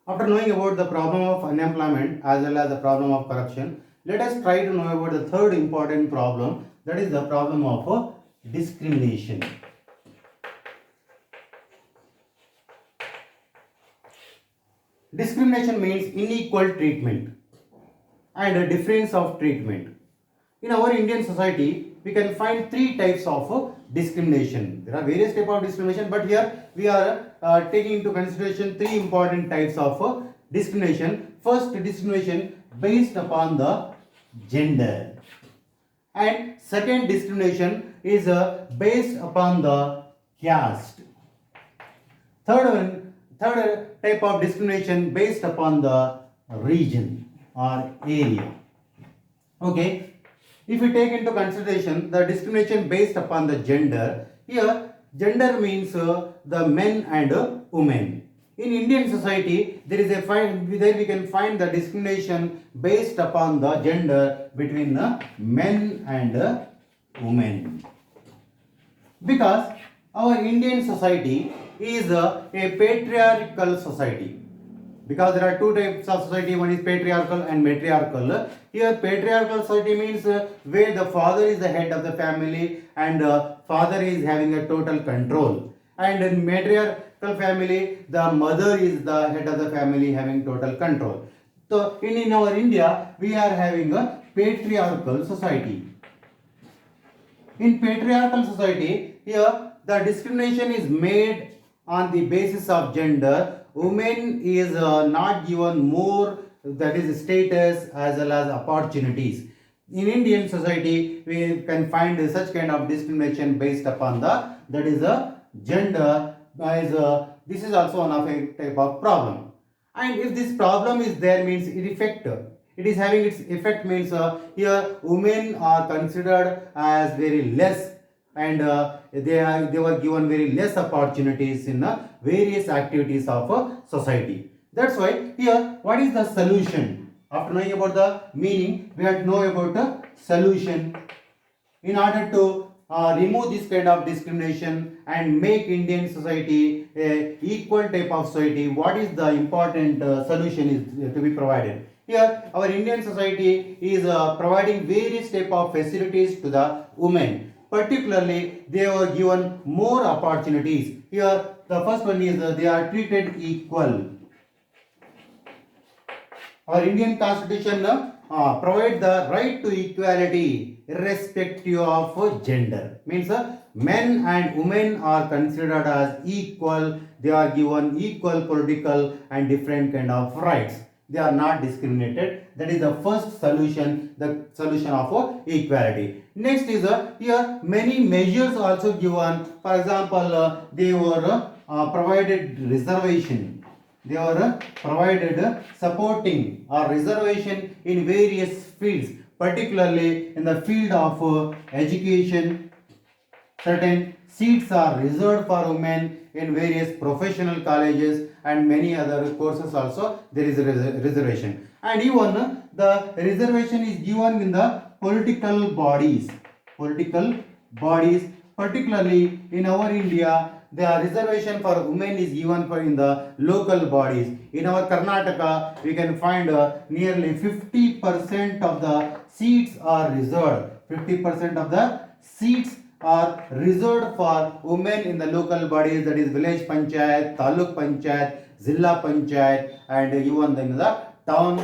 After knowing about the problem of unemployment as well as the problem of corruption, let us try to know about the third important problem, that is the problem of discrimination. Discrimination means unequal treatment and a difference of treatment. In our Indian society, we can find three types of discrimination. There are various types of discrimination, but here we are taking into consideration three important types of discrimination. First, discrimination based upon the gender, and second discrimination is based upon the caste. Third type of discrimination based upon the region or area. Okay. If we take into consideration the discrimination based upon the gender, here gender means the men and women. In Indian society, there we can find the discrimination based upon the gender between the men and women. Because our Indian society is a patriarchal society. Because there are two types of society, one is patriarchal and matriarchal. Here patriarchal society means where the father is the head of the family and father is having a total control. And in matriarchal family, the mother is the head of the family having total control. So in our India, we are having a patriarchal society. In patriarchal society, here the discrimination is made on the basis of gender. Women is not given more, that is status as well as opportunities. In Indian society, we can find such kind of discrimination based upon the, that is a gender. This is also one of a type of problem. And if this problem is there, means it is having its effect, means here women are considered as very less, and they were given very less opportunities in various activities of society. That's why here, what is the solution? After knowing about the meaning, we have to know about the solution in order to remove this kind of discrimination and make Indian society a equal type of society. What is the important solution is to be provided? Here, our Indian society is providing various type of facilities to the women. Particularly, they were given more opportunities. Here, the first one is they are treated equal. Our Indian Constitution provides the right to equality irrespective of gender. Means men and women are considered as equal. They are given equal political and different kind of rights. They are not discriminated. That is the first solution, the solution of equality. Next is here many measures also given. For example, they were provided reservation. They were provided supporting or reservation in various fields, particularly in the field of education. Certain seats are reserved for women in various professional colleges and many other courses also there is a reservation. And even the reservation is given in the political bodies. Particularly in our India, the reservation for women is given for in the local bodies. In our Karnataka, we can find nearly 50% of the seats are reserved. 50% of the seats are reserved for women in the local bodies, that is village panchayat, taluk panchayat, zilla panchayat, and even in the town,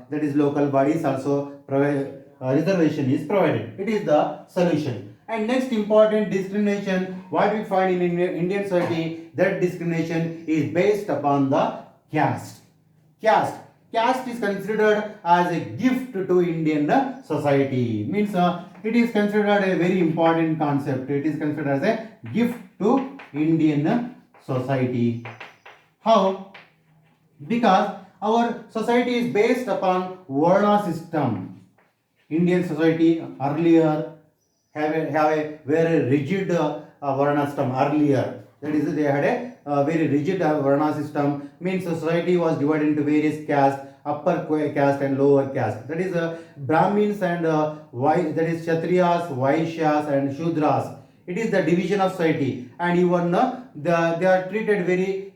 that is local bodies also reservation is provided. It is the solution. And next important discrimination, what we find in Indian society, that discrimination is based upon the caste. Caste is considered as a gift to Indian society. Means it is considered a very important concept. It is considered as a gift to Indian society. How? Because our society is based upon Varna system. Indian society earlier have a very rigid Varna system earlier. That is, they had a very rigid Varna system. Means society was divided into various castes, upper caste and lower caste. That is Brahmins and that is Kshatriyas, Vaishyas and Shudras. It is the division of society, and even they are treated very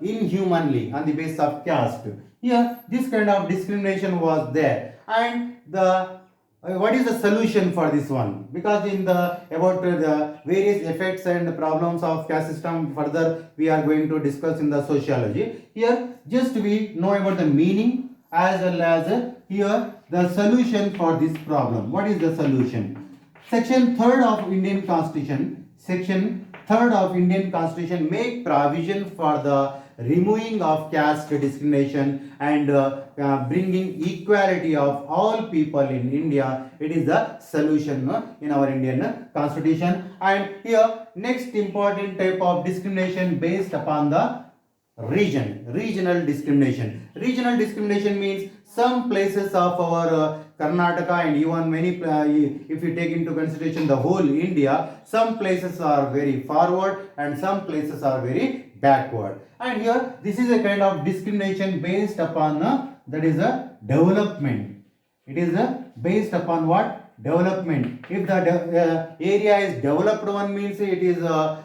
inhumanly on the basis of caste. Here, this kind of discrimination was there, and the what is the solution for this one? Because in the about the various effects and problems of caste system, further we are going to discuss in the sociology. Here, just we know about the meaning as well as here the solution for this problem. What is the solution? Section 3rd of Indian Constitution. Section 3rd of Indian Constitution make provision for the removing of caste discrimination and bringing equality of all people in India. It is the solution in our Indian Constitution. And here next important type of discrimination based upon the regional discrimination. Regional discrimination means some places of our Karnataka and even many, if you take into consideration the whole India, some places are very forward and some places are very backward. And here this is a kind of discrimination based upon that is a development. It is based upon what? Development. If the area is developed one means it is a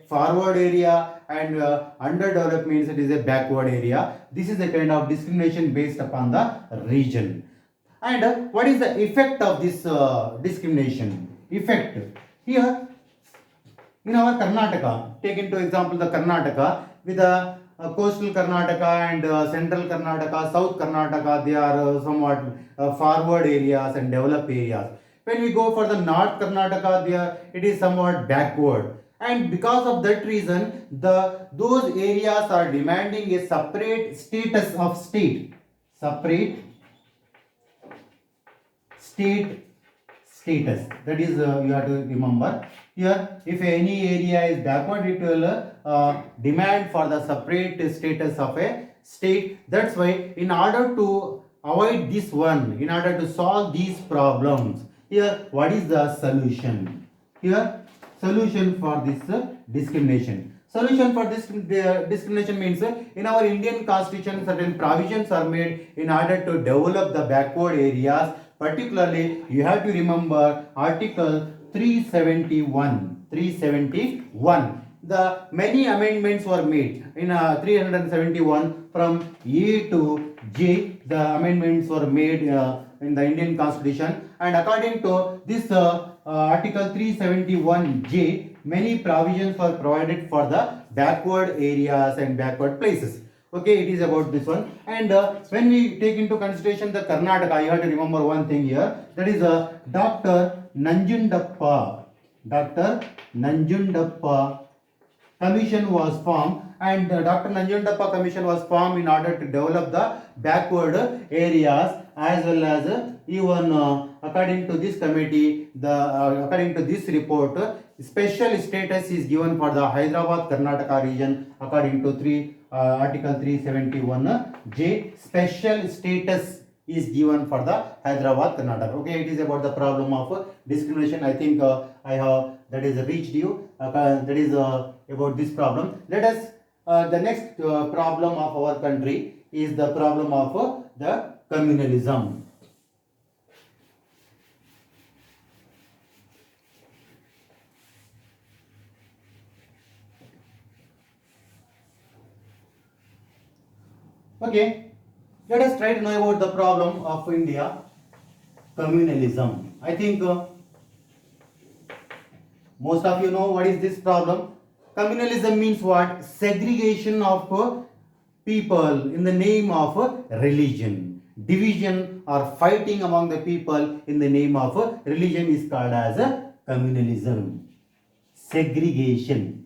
forward area, and underdeveloped means it is a backward area. This is a kind of discrimination based upon the region. And what is the effect of this discrimination? Effect. Here in our Karnataka, take into example the Karnataka with the coastal Karnataka and central Karnataka, south Karnataka, they are somewhat forward areas and developed areas. When we go for the north Karnataka, it is somewhat backward. And because of that reason, those areas are demanding a separate status of state. Separate state status. That is, you have to remember. Here, if any area is backward, it will demand for the separate status of a state. That's why, in order to avoid this one, in order to solve these problems, here, what is the solution? Here, solution for this discrimination. Solution for this discrimination means in our Indian Constitution, certain provisions are made in order to develop the backward areas. Particularly, you have to remember Article 371. 371. The many amendments were made in 371 from A to J. The amendments were made in the Indian Constitution, and according to this Article 371J, many provisions were provided for the backward areas and backward places. Okay, it is about this one. And when we take into consideration the Karnataka, you have to remember one thing here. That is Dr. Nanjundappa. Dr. Nanjundappa Commission was formed, and Dr. Nanjundappa Commission was formed in order to develop the backward areas, as well as even according to this committee, according to this report, special status is given for the Hyderabad Karnataka region according to Article 371J. Special status is given for the Hyderabad Karnataka. Okay, it is about the problem of discrimination. I think I have that is reached you. That is about this problem. Let us the next problem of our country is the problem of the communalism. Okay, let us try to know about the problem of India, communalism. I think most of you know what is this problem. Communalism means what? Segregation of people in the name of religion. Division or fighting among the people in the name of religion is called as communalism. Segregation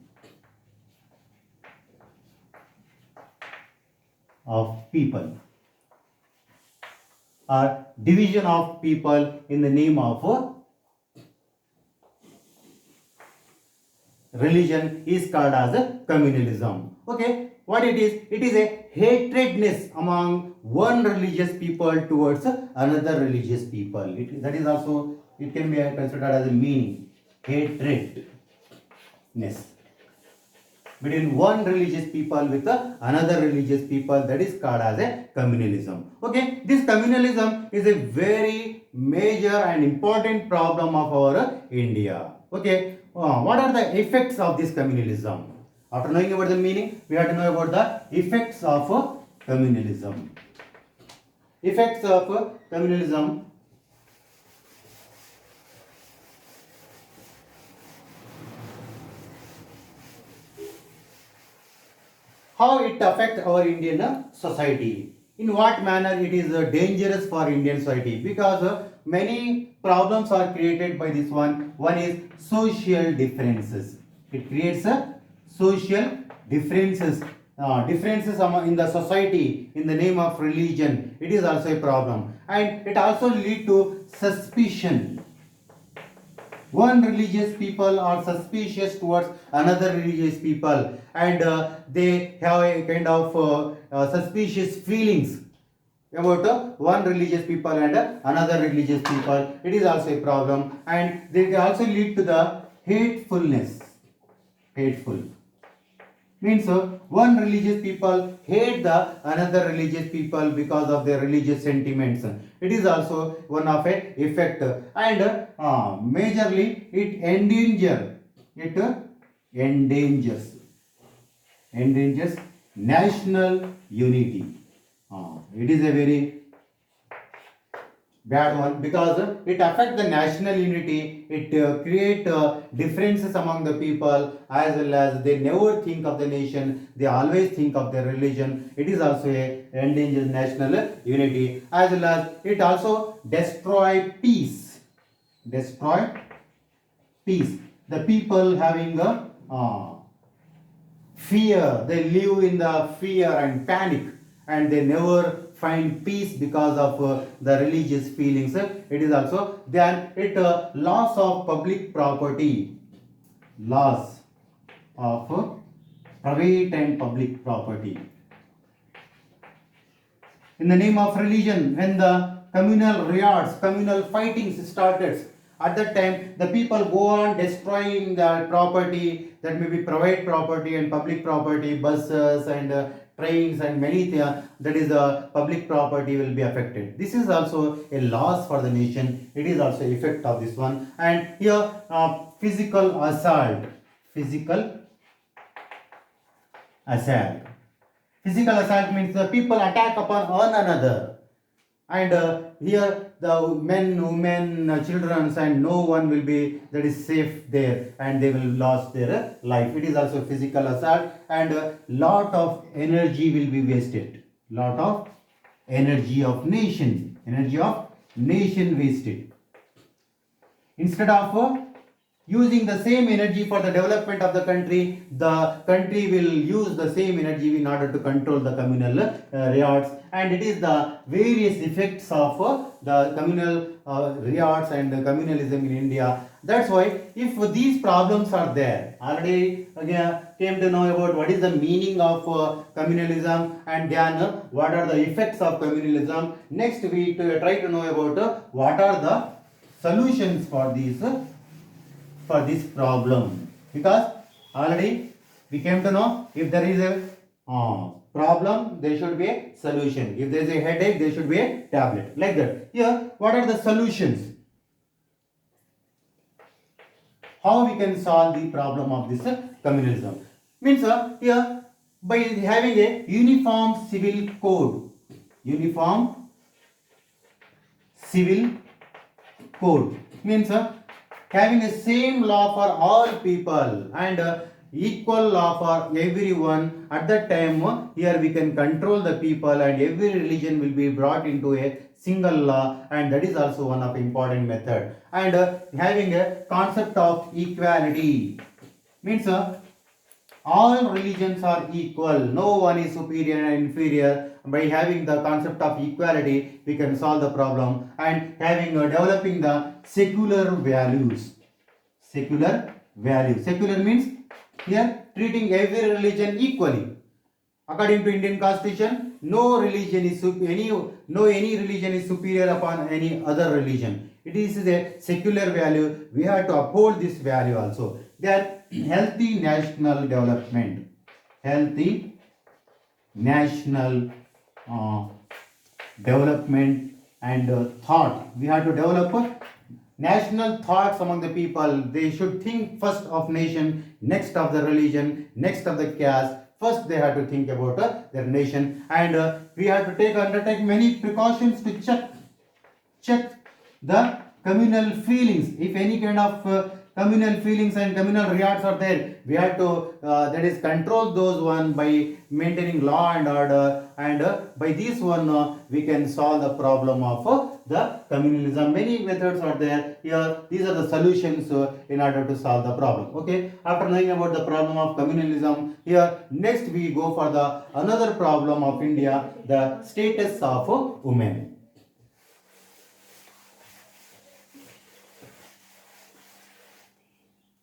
of people or division of people in the name of religion is called as communalism. Okay, what it is? It is a hatredness among one religious people towards another religious people. That is also, it can be considered as a meaning, hatredness between one religious people with another religious people. That is called as a communalism. Okay, this communalism is a very major and important problem of our India. Okay, what are the effects of this communalism? After knowing about the meaning, we have to know about the effects of communalism. Effects of communalism. How it affects our Indian society? In what manner it is dangerous for Indian society? Because many problems are created by this one. One is social differences. It creates social differences. Differences in the society in the name of religion. It is also a problem, and it also lead to suspicion. One religious people are suspicious towards another religious people, and they have a kind of suspicious feelings about one religious people and another religious people. It is also a problem, and they also lead to the hatefulness. Hateful means one religious people hate the another religious people because of their religious sentiments. It is also one of a effect, and majorly it endangers national unity. It is a very bad one, because it affects the national unity. It create differences among the people, as well as they never think of the nation, they always think of their religion. It is also a endangers national unity, as well as it also destroy peace. The people having a fear, they live in the fear and panic, and they never find peace because of the religious feelings. It is also then it loss of public property, loss of private and public property in the name of religion. When the communal riots, communal fightings started, at that time the people go on destroying the property, that may be private property and public property, buses and trains and many that is public property will be affected. This is also a loss for the nation. It is also effect of this one. And here physical assault. Physical assault means the people attack upon one another, and here the men, women, children, and no one will be that is safe there, and they will lose their life. It is also physical assault, and lot of energy will be wasted. Lot of energy of nation wasted. Instead of using the same energy for the development of the country will use the same energy in order to control the communal riots. And it is the various effects of the communal riots and the communalism in India. That's why if these problems are there, already again came to know about what is the meaning of communalism, and then what are the effects of communalism. Next we try to know about what are the solutions for this problem, because already we came to know if there is a problem, there should be a solution. If there is a headache, there should be a tablet, like that. Here what are the solutions? How we can solve the problem of this communalism? Means here by having a uniform civil code. Means having a same law for all people and equal law for everyone. At that time here we can control the people, and every religion will be brought into a single law, and that is also one of important method. And having a concept of equality means all religions are equal, no one is superior and inferior. By having the concept of equality, we can solve the problem. And having developing the secular values. Secular means here treating every religion equally. According to Indian Constitution, no religion is any religion is superior upon any other religion. It is a secular value. We have to uphold this value also. Then healthy national development. Healthy national development and thought. We have to develop national thoughts among the people. They should think first of nation, next of the religion, next of the caste. First they have to think about their nation, and we have to undertake many precautions to check the communal feelings. If any kind of communal feelings and communal riots are there, we have to that is control those one by maintaining law and order, and by this one we can solve the problem of the communalism. Many methods are there here. These are the solutions in order to solve the problem. Okay, after knowing about the problem of communalism, here next we go for the another problem of India, the status of women.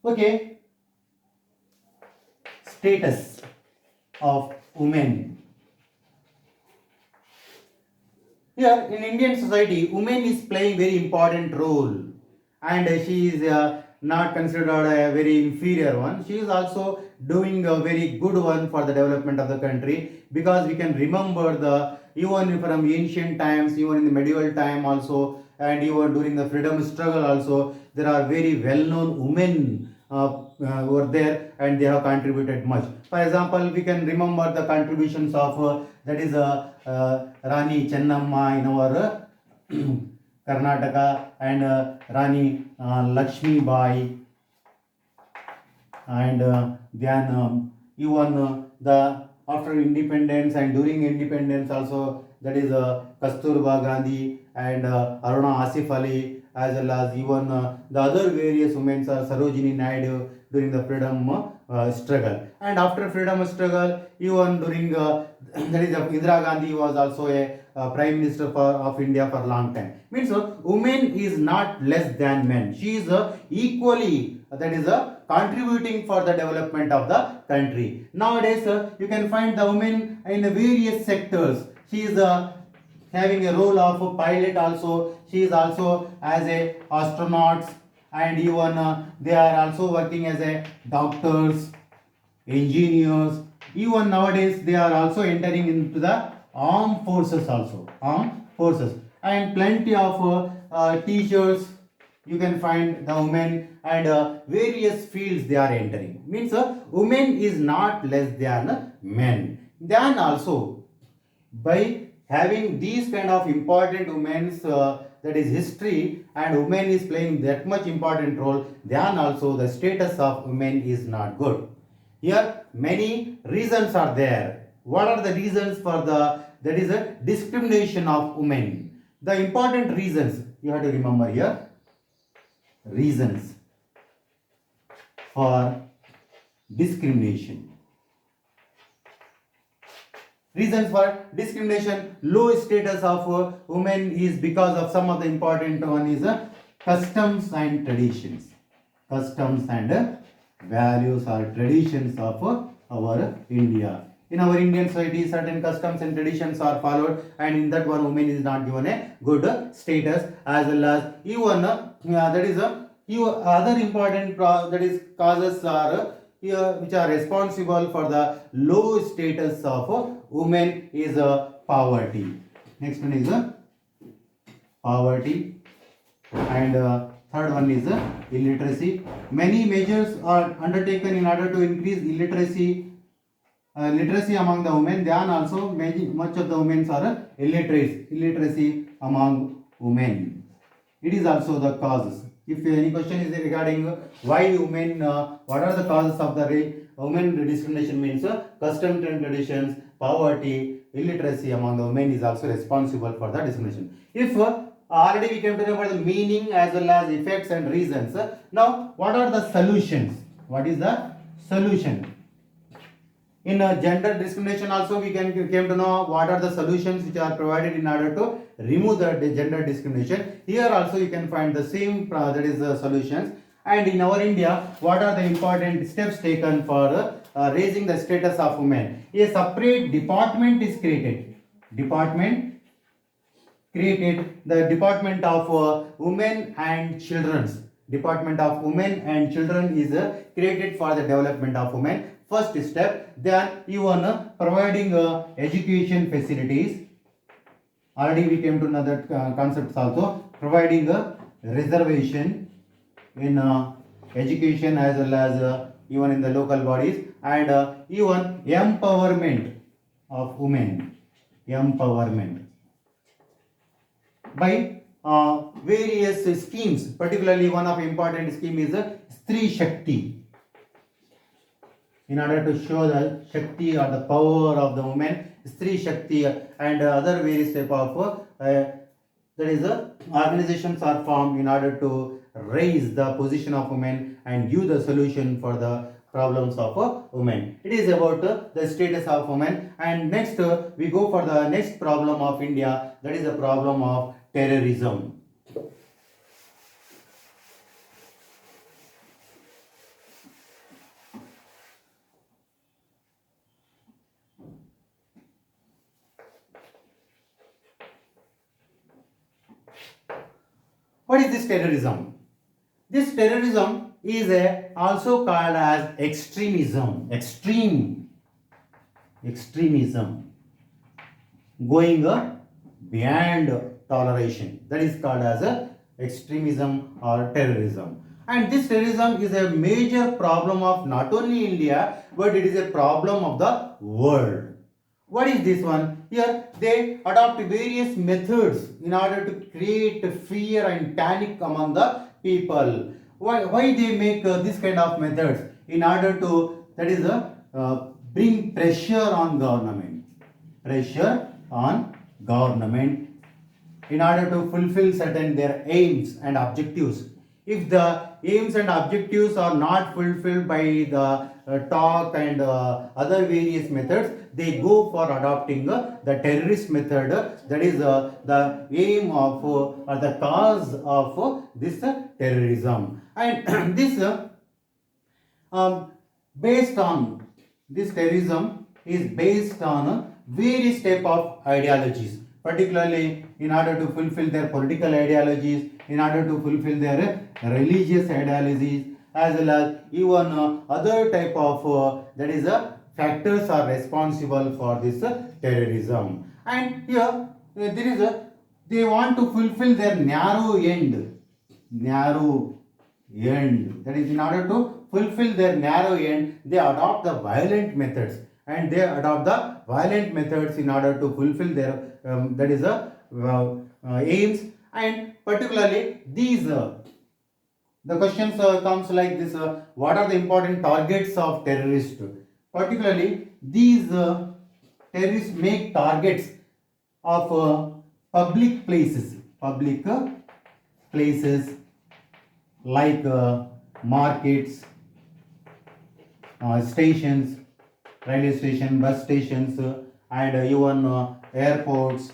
Okay, status of women. Here in Indian society, women is playing very important role, and she is not considered a very inferior one. She is also doing a very good one for the development of the country, because we can remember the even from ancient times, even in the medieval time also, and even during the freedom struggle also, there are very well-known women were there, and they have contributed much. For example, we can remember the contributions of that is Rani Chennamma in our Karnataka, and Rani Lakshmi Bai, and then even the after independence and during independence also, that is Kasturba Gandhi and Aruna Asif Ali, as well as even the other various women, Sarojini Naidu, during the freedom struggle. And after freedom struggle, even during that is Indira Gandhi was also a Prime Minister of India for a long time. Means women is not less than men. She is equally, that is contributing for the development of the country. Nowadays, you can find the women in various sectors. She is having a role of a pilot also. She is also as a astronauts, and even they are also working as a doctors, engineers. Even nowadays they are also entering into the armed forces also. Armed forces, and plenty of teachers. You can find the women, and various fields they are entering. Means women is not less than men. Then also, by having these kind of important women's that is history, and women is playing that much important role, then also the status of women is not good. Here many reasons are there. What are the reasons for the that is a discrimination of women? The important reasons you have to remember here. Reasons for discrimination. Reasons for discrimination: low status of women is because of some of the important one is customs and traditions. Customs and values or traditions of our India. In our Indian society, certain customs and traditions are followed, and in that one, women is not given a good status, as well as even that is other important that is causes are here which are responsible for the low status of women is poverty. Next one is poverty, and third one is illiteracy. Many measures are undertaken in order to increase literacy among the women. Then also much of the women are illiteracy among women. It is also the causes. If any question is regarding why women, what are the causes of the women discrimination, means custom and traditions, poverty, illiteracy among the women is also responsible for the discrimination. If already we came to know about the meaning as well as effects and reasons, now what are the solutions? What is the solution? In gender discrimination also we came to know what are the solutions which are provided in order to remove the gender discrimination. Here also you can find the same that is the solutions. And in our India, what are the important steps taken for raising the status of women? A separate department is created. The Department of Women and Children's. Department of Women and Children is created for the development of women. First step, then even providing education facilities. Already we came to know that concepts also. Providing reservation in education as well as even in the local bodies, and even empowerment of women, empowerment by various schemes. Particularly one of important scheme is Stri Shakti, in order to show the Shakti or the power of the woman. Stri Shakti and other various type of that is organizations are formed in order to raise the position of women and give the solution for the problems of women. It is about the status of women. And next we go for the next problem of India, that is the problem of terrorism. What is this terrorism? This terrorism is also called as extremism. Extremism, going beyond toleration. That is called as extremism or terrorism. And this terrorism is a major problem of not only India, but it is a problem of the world. What is this one? Here they adopt various methods in order to create fear and panic among the people. Why they make this kind of methods? In order to, that is bring pressure on government. Pressure on government in order to fulfill certain their aims and objectives. If the aims and objectives are not fulfilled by the talk and other various methods, they go for adopting the terrorist method. That is the aim of or the cause of this terrorism. And this based on this terrorism is based on various type of ideologies, particularly in order to fulfill their political ideologies, in order to fulfill their religious ideologies, as well as even other type of that is factors are responsible for this terrorism. And here there is they want to fulfill their narrow end. That is, in order to fulfill their narrow end, they adopt the violent methods, and they adopt the violent methods in order to fulfill their that is aims. And particularly these the questions comes like this: what are the important targets of terrorists? Particularly these terrorists make targets of public places like markets, stations, railway station, bus stations, and even airports,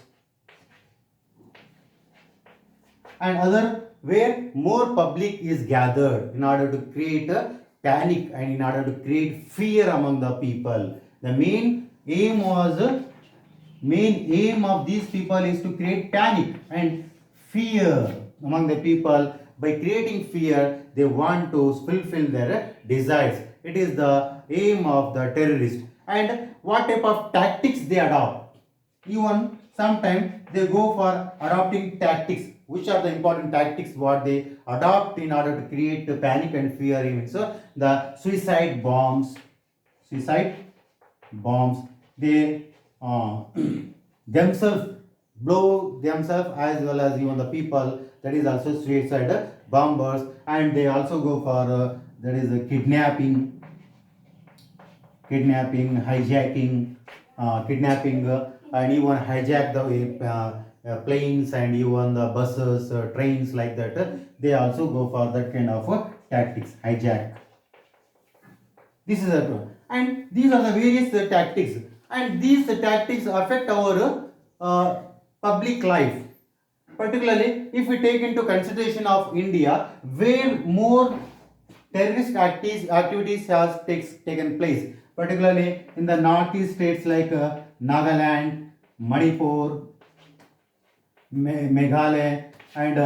and other where more public is gathered, in order to create a panic and in order to create fear among the people. The main aim of these people is to create panic and fear among the people. By creating fear, they want to fulfill their desires. It is the aim of the terrorist. And what type of tactics they adopt? Even sometimes they go for adopting tactics. Which are the important tactics what they adopt in order to create panic and fear in it? So the suicide bombs, they themselves blow themselves, as well as even the people, that is also suicide bombers. And they also go for that is kidnapping, hijacking, and even hijack the planes and even the buses, trains, like that. They also go for that kind of tactics, hijack. This is and these are the various tactics, and these tactics affect our public life. Particularly, if we take into consideration of India, where more terrorist activities has taken place, particularly in the northeast states like Nagaland, Manipur, Meghalaya, and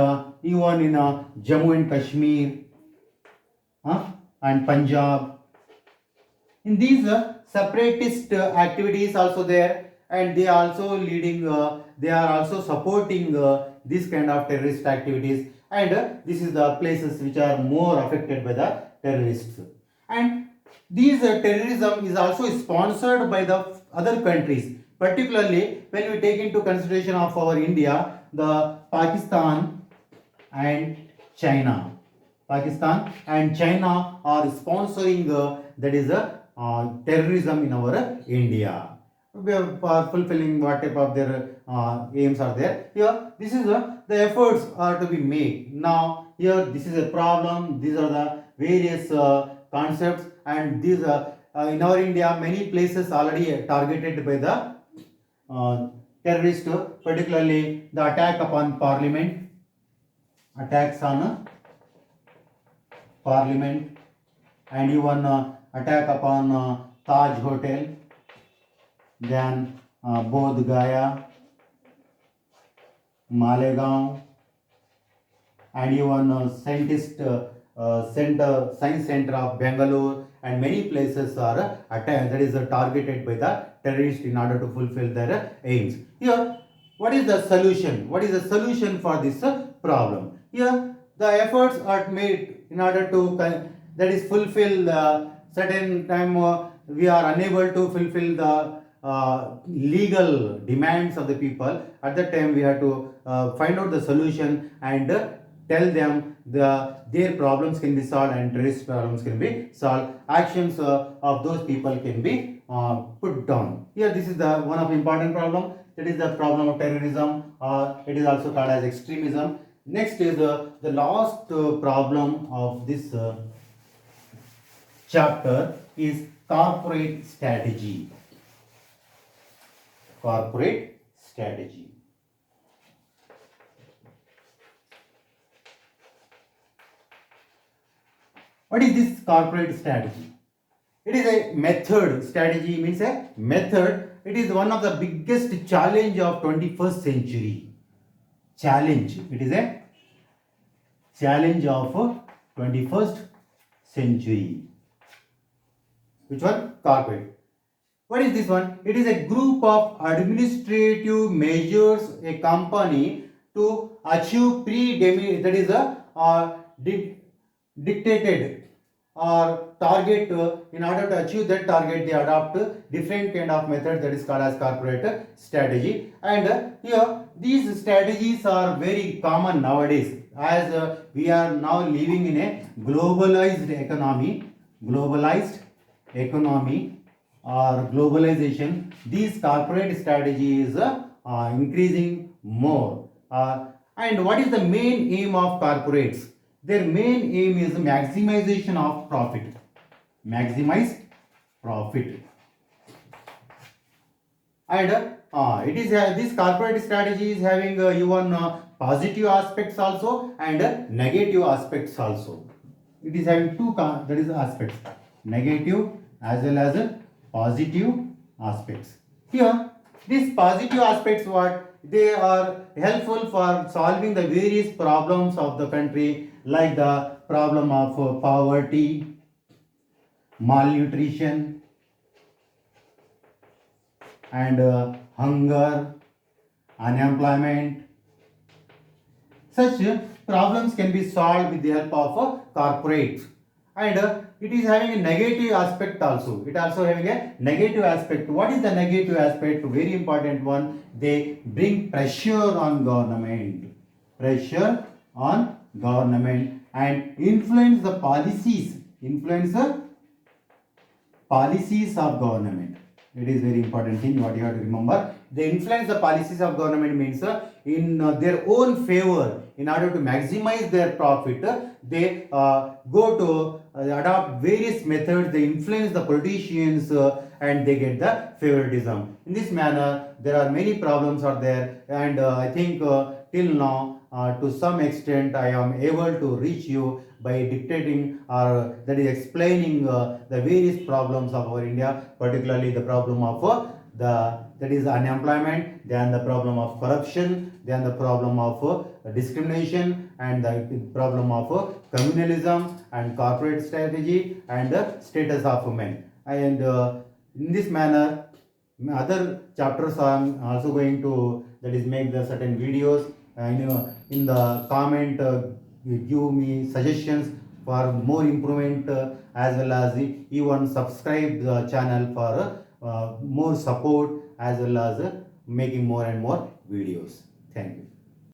even in Jammu and Kashmir and Punjab. In these separatist activities also there, and they are also leading, they are also supporting this kind of terrorist activities. and this is the places which are more affected by the terrorists. And these terrorism is also sponsored by the other countries, particularly when we take into consideration of our India, the Pakistan and China. Pakistan and China are sponsoring that is terrorism in our India. We are fulfilling what type of their aims are there. Here, this is the efforts are to be made. Now, here, this is a problem. These are the various concepts, and these in our India, many places already targeted by the terrorist, particularly the attack upon Parliament, attacks on Parliament, and even attack upon Taj Hotel, then Bodh Gaya, Malegaon, and even science center of Bangalore, and many places are attacked, that is targeted by the terrorists in order to fulfill their aims. Here, what is the solution? What is the solution for this problem? Here, the efforts are made in order to that is fulfill certain time we are unable to fulfill the legal demands of the people. At that time, we have to find out the solution and tell them their problems can be solved and terrorist problems can be solved. Actions of those people can be put down. Here, this is the one of important problem. That is the problem of terrorism, or it is also called as extremism. Next is the last problem of this chapter is corporate strategy. Corporate strategy. What is this corporate strategy? It is a method. Strategy means a method. It is one of the biggest challenge of 21st century. Challenge. It is a challenge of 21st century. Which one? Corporate. What is this one? It is a group of administrative measures a company to achieve that is a dictated or target. In order to achieve that target, they adopt different kind of method that is called as corporate strategy. And here these strategies are very common nowadays, as we are now living in a globalized economy or globalization. These corporate strategies increasing more. And what is the main aim of corporates? Their main aim is maximization of profit. Maximize profit. And it is this corporate strategy is having even positive aspects also and negative aspects also. It is having two that is aspects, negative as well as positive aspects. Here, these positive aspects, what they are helpful for solving the various problems of the country, like the problem of poverty, malnutrition, and hunger, unemployment. Such problems can be solved with the help of corporates. And it is having a negative aspect also. It also having a negative aspect. What is the negative aspect? Very important one. They bring pressure on government. Pressure on government and influence the policies. Influence the policies of government. It is very important thing what you have to remember. They influence the policies of government means in their own favor. In order to maximize their profit, they go to adopt various methods. They influence the politicians and they get the favoritism. In this manner, there are many problems are there, and I think till now, to some extent, I am able to reach you by dictating or that is explaining the various problems of our India, particularly the problem of that is unemployment, then the problem of corruption, then the problem of discrimination, and the problem of communalism and corporate strategy and the status of women. And in this manner, other chapters I am also going to that is make the certain videos. in the comment, give me suggestions for more improvement, as well as even subscribe the channel for more support, as well as making more and more videos. Thank you.